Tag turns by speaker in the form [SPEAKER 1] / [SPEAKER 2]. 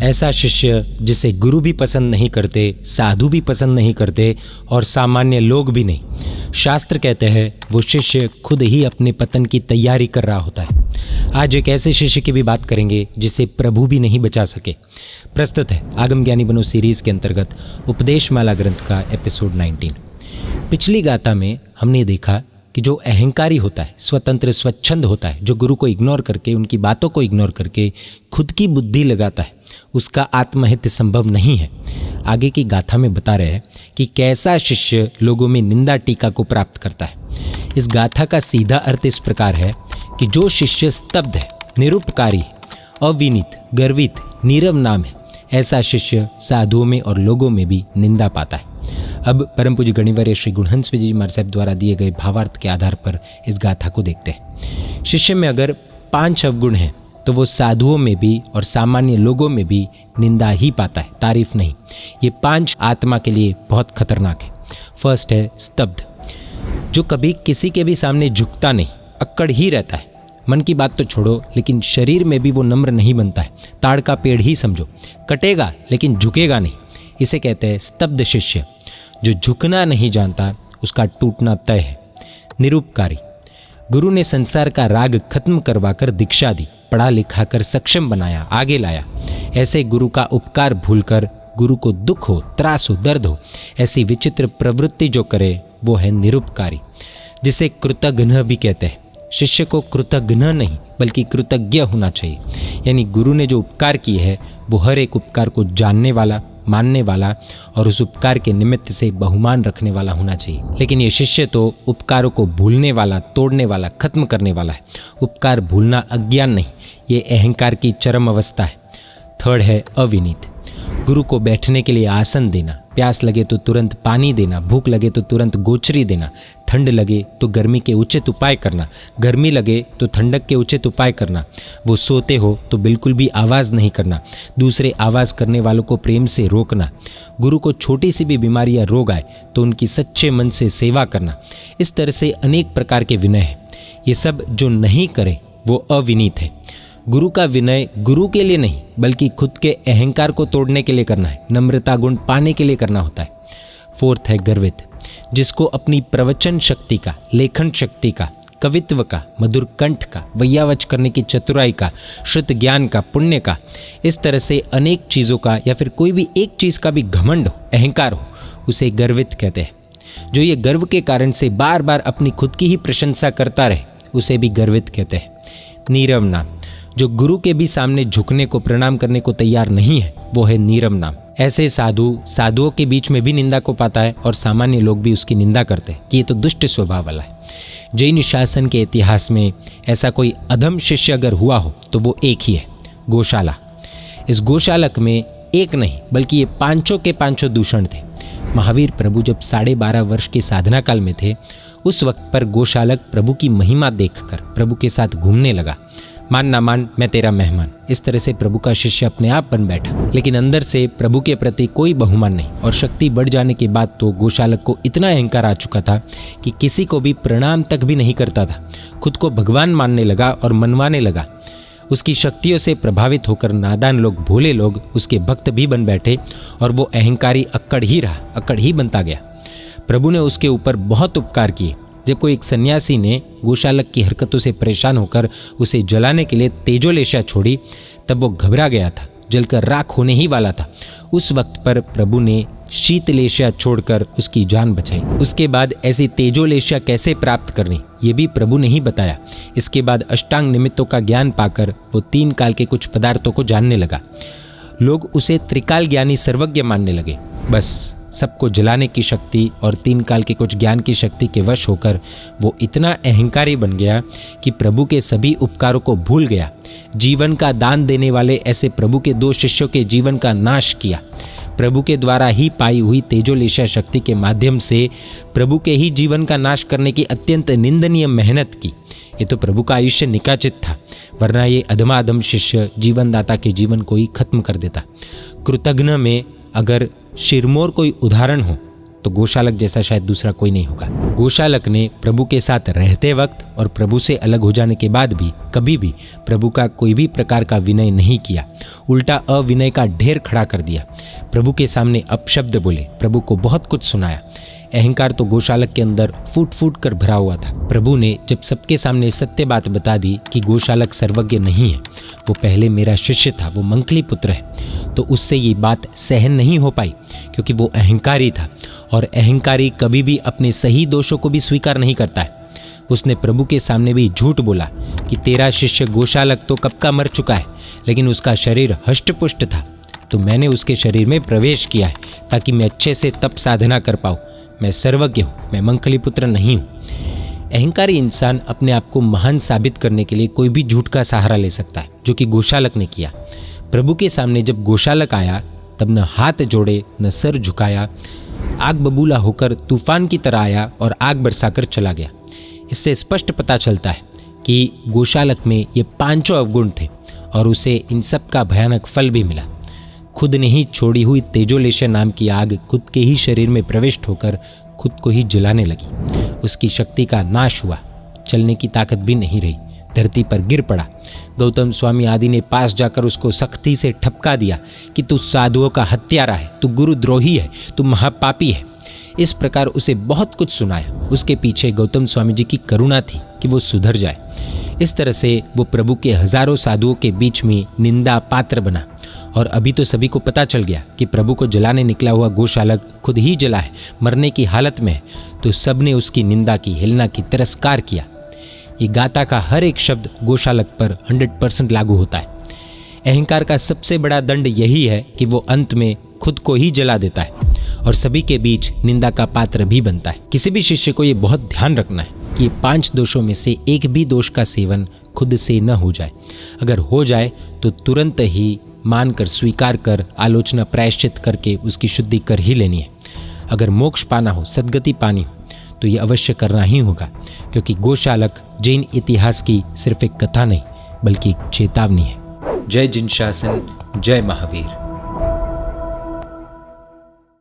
[SPEAKER 1] ऐसा शिष्य जिसे गुरु भी पसंद नहीं करते, साधु भी पसंद नहीं करते और सामान्य लोग भी नहीं। शास्त्र कहते हैं वो शिष्य खुद ही अपने पतन की तैयारी कर रहा होता है। आज एक ऐसे शिष्य की भी बात करेंगे जिसे प्रभु भी नहीं बचा सके। प्रस्तुत है आगम ज्ञानी बनो सीरीज के अंतर्गत उपदेशमाला ग्रंथ का एपिसोड 19। पिछली गाथा में हमने देखा कि जो अहंकारी होता है, स्वतंत्र स्वच्छंद होता है, जो गुरु को इग्नोर करके, उनकी बातों को इग्नोर करके खुद की बुद्धि लगाता है, उसका आत्महित संभव नहीं है। आगे की गाथा में बता रहे हैं कि कैसा शिष्य लोगों में निंदा टीका को प्राप्त करता है। इस गाथा का सीधा अर्थ इस प्रकार है कि जो शिष्य स्तब्ध है, निरुपकारी, अविनीत, गर्वित, नीरव नाम है, ऐसा शिष्य साधुओं में और लोगों में भी निंदा पाता है। अब परम पूज्य गणिवर्य श्री गुणहंस जी महाराज साहब द्वारा दिए गए भावार्थ के आधार पर इस गाथा को देखते हैं। शिष्य में अगर 5 अवगुण हैं तो वो साधुओं में भी और सामान्य लोगों में भी निंदा ही पाता है, तारीफ नहीं। ये 5 आत्मा के लिए बहुत खतरनाक है। फर्स्ट है स्तब्ध, जो कभी किसी के भी सामने झुकता नहीं, अक्कड़ ही रहता है। मन की बात तो छोड़ो, लेकिन शरीर में भी वो नम्र नहीं बनता है। ताड़ का पेड़ ही समझो, कटेगा लेकिन झुकेगा नहीं। इसे कहते हैं स्तब्ध शिष्य। जो झुकना नहीं जानता उसका टूटना तय है। निरुपकारी, गुरु ने संसार का राग खत्म करवाकर दीक्षा दी, पढ़ा लिखा कर सक्षम बनाया, आगे लाया। ऐसे गुरु का उपकार भूलकर गुरु को दुख हो, त्रास हो, दर्द हो, ऐसी विचित्र प्रवृत्ति जो करे वो है निरुपकारी, जिसे कृतघ्न भी कहते हैं। शिष्य को कृतघ्न नहीं बल्कि कृतज्ञ होना चाहिए। यानी गुरु ने जो उपकार किए है वो हर एक उपकार को जानने वाला, मानने वाला और उस उपकार के निमित्त से बहुमान रखने वाला होना चाहिए। लेकिन ये शिष्य तो उपकारों को भूलने वाला, तोड़ने वाला, खत्म करने वाला है। उपकार भूलना अज्ञान नहीं, ये अहंकार की चरम अवस्था है। थर्ड है अविनीत, गुरु को बैठने के लिए आसन देना, प्यास लगे तो तुरंत पानी देना, भूख लगे तो तुरंत गोचरी देना, ठंड लगे तो गर्मी के उचित उपाय करना, गर्मी लगे तो ठंडक के उचित उपाय करना। वो सोते हो तो बिल्कुल भी आवाज़ नहीं करना, दूसरे आवाज़ करने वालों को प्रेम से रोकना। गुरु को छोटी सी भी बीमारी या रोग आए तो उनकी सच्चे मन से सेवा करना। इस तरह से अनेक प्रकार के विनय हैं। ये सब जो नहीं करे वो अविनीत है। गुरु का विनय गुरु के लिए नहीं बल्कि खुद के अहंकार को तोड़ने के लिए करना है, नम्रता गुण पाने के लिए करना होता है। फोर्थ है गर्वित, जिसको अपनी प्रवचन शक्ति का, लेखन शक्ति का, कवित्व का, मधुर कंठ का, वैयावच करने की चतुराई का, श्रुत ज्ञान का, पुण्य का, इस तरह से अनेक चीज़ों का या फिर कोई भी एक चीज़ का भी घमंड हो, अहंकार हो, उसे गर्वित कहते हैं। जो ये गर्व के कारण से बार बार अपनी खुद की ही प्रशंसा करता रहे उसे भी गर्वित कहते हैं। नीरव नाम, जो गुरु के भी सामने झुकने को, प्रणाम करने को तैयार नहीं है वो है नीरव नाम। ऐसे साधुओं के बीच में भी निंदा को पाता है और सामान्य लोग भी उसकी निंदा करते हैं कि ये तो दुष्ट स्वभाव वाला है। जैन शासन के इतिहास में ऐसा कोई अधम शिष्य अगर हुआ हो तो वो एक ही है, गोशाला। इस गोशालक में एक नहीं बल्कि ये 5 के 5 दूषण थे। महावीर प्रभु जब 12.5 वर्ष के साधना काल में थे उस वक्त पर गोशालक प्रभु की महिमा देखकर प्रभु के साथ घूमने लगा। मान ना मान मैं तेरा मेहमान, इस तरह से प्रभु का शिष्य अपने आप बन बैठा। लेकिन अंदर से प्रभु के प्रति कोई बहुमान नहीं और शक्ति बढ़ जाने के बाद तो गोशालक को इतना अहंकार आ चुका था कि किसी को भी प्रणाम तक भी नहीं करता था। खुद को भगवान मानने लगा और मनवाने लगा। उसकी शक्तियों से प्रभावित होकर नादान लोग, भोले लोग उसके भक्त भी बन बैठे और वो अहंकारी अक्कड़ ही रहा, अक्कड़ ही बनता गया। प्रभु ने उसके ऊपर बहुत उपकार किए। जब कोई एक सन्यासी ने गोशालक की हरकतों से परेशान होकर उसे जलाने के लिए तेजोलेशा छोड़ी तब वो घबरा गया था, जलकर राख होने ही वाला था। उस वक्त पर प्रभु ने शीतलेशा छोड़कर उसकी जान बचाई। उसके बाद ऐसी तेजोलेशा कैसे प्राप्त करनी ये भी प्रभु ने ही बताया। इसके बाद अष्टांग निमित्तों का ज्ञान पाकर वो 3 काल के कुछ पदार्थों को जानने लगा। लोग उसे त्रिकाल ज्ञानी, सर्वज्ञ मानने लगे। बस सबको जलाने की शक्ति और 3 काल के कुछ ज्ञान की शक्ति के वश होकर वो इतना अहंकारी बन गया कि प्रभु के सभी उपकारों को भूल गया। जीवन का दान देने वाले ऐसे प्रभु के 2 शिष्यों के जीवन का नाश किया। प्रभु के द्वारा ही पाई हुई तेजोलेशा शक्ति के माध्यम से प्रभु के ही जीवन का नाश करने की अत्यंत निंदनीय मेहनत की। ये तो प्रभु का आयुष्य निकाचित था, वरना ये अधमाधम शिष्य जीवनदाता के जीवन को ही खत्म कर देता। कृतघ्न में अगर शिरमौर कोई उदाहरण हो तो गोशालक जैसा शायद दूसरा कोई नहीं होगा। गोशालक ने प्रभु के साथ रहते वक्त और प्रभु से अलग हो जाने के बाद भी कभी भी प्रभु का कोई भी प्रकार का विनय नहीं किया, उल्टा अविनय का ढेर खड़ा कर दिया। प्रभु के सामने अपशब्द बोले, प्रभु को बहुत कुछ सुनाया। अहंकार तो गोशालक के अंदर फूट फूट कर भरा हुआ था। प्रभु ने जब सबके सामने सत्य बात बता दी कि गोशालक सर्वज्ञ नहीं है, वो पहले मेरा शिष्य था, वो मंकली पुत्र है, तो उससे ये बात सहन नहीं हो पाई क्योंकि वो अहंकारी था और अहंकारी कभी भी अपने सही दोषों को भी स्वीकार नहीं करता है। उसने प्रभु के सामने भी झूठ बोला कि तेरा शिष्य गोशालक तो कब का मर चुका है, लेकिन उसका शरीर हष्टपुष्ट था, तो मैंने उसके शरीर में प्रवेश किया है ताकि मैं अच्छे से तप साधना कर पाऊँ। मैं सर्वज्ञ हूँ, मैं मंकली पुत्र नहीं हूँ। अहंकारी इंसान अपने आप को महान साबित करने के लिए कोई भी झूठ का सहारा ले सकता है, जो कि गोशालक ने किया। प्रभु के सामने जब गोशालक आया तब न हाथ जोड़े न सर झुकाया, आग बबूला होकर तूफान की तरह आया और आग बरसाकर चला गया। इससे स्पष्ट पता चलता है कि गोशालक में ये 5 अवगुण थे और उसे इन सब का भयानक फल भी मिला। खुद ने ही छोड़ी हुई तेजोलेश नाम की आग खुद के ही शरीर में प्रविष्ट होकर खुद को ही जलाने लगी। उसकी शक्ति का नाश हुआ, चलने की ताकत भी नहीं रही, धरती पर गिर पड़ा। गौतम स्वामी आदि ने पास जाकर उसको सख्ती से ठपका दिया कि तू साधुओं का हत्यारा है, तू गुरुद्रोही है, तू महापापी है। इस प्रकार उसे बहुत कुछ सुनाया। उसके पीछे गौतम स्वामी जी की करुणा थी कि वो सुधर जाए। इस तरह से वो प्रभु के हजारों साधुओं के बीच में निंदा पात्र बना। और अभी तो सभी को पता चल गया कि प्रभु को जलाने निकला हुआ गोशालक खुद ही जला है, मरने की हालत में है, तो सबने उसकी निंदा की, हेलना की, तिरस्कार किया। ये गाथा का हर एक शब्द गोशालक पर 100% लागू होता है। अहंकार का सबसे बड़ा दंड यही है कि वो अंत में खुद को ही जला देता है और सभी के बीच निंदा का पात्र भी बनता है। किसी भी शिष्य को ये बहुत ध्यान रखना है कि 5 दोषों में से एक भी दोष का सेवन खुद से न हो जाए। अगर हो जाए तो तुरंत ही मानकर, स्वीकार कर, आलोचना प्रायश्चित करके उसकी शुद्धि कर ही लेनी है। अगर मोक्ष पाना हो, सद्गति पानी हो, तो ये अवश्य करना ही होगा, क्योंकि गोशालक जैन इतिहास की सिर्फ एक कथा नहीं बल्कि एक चेतावनी है। जय जिन शासन, जय महावीर।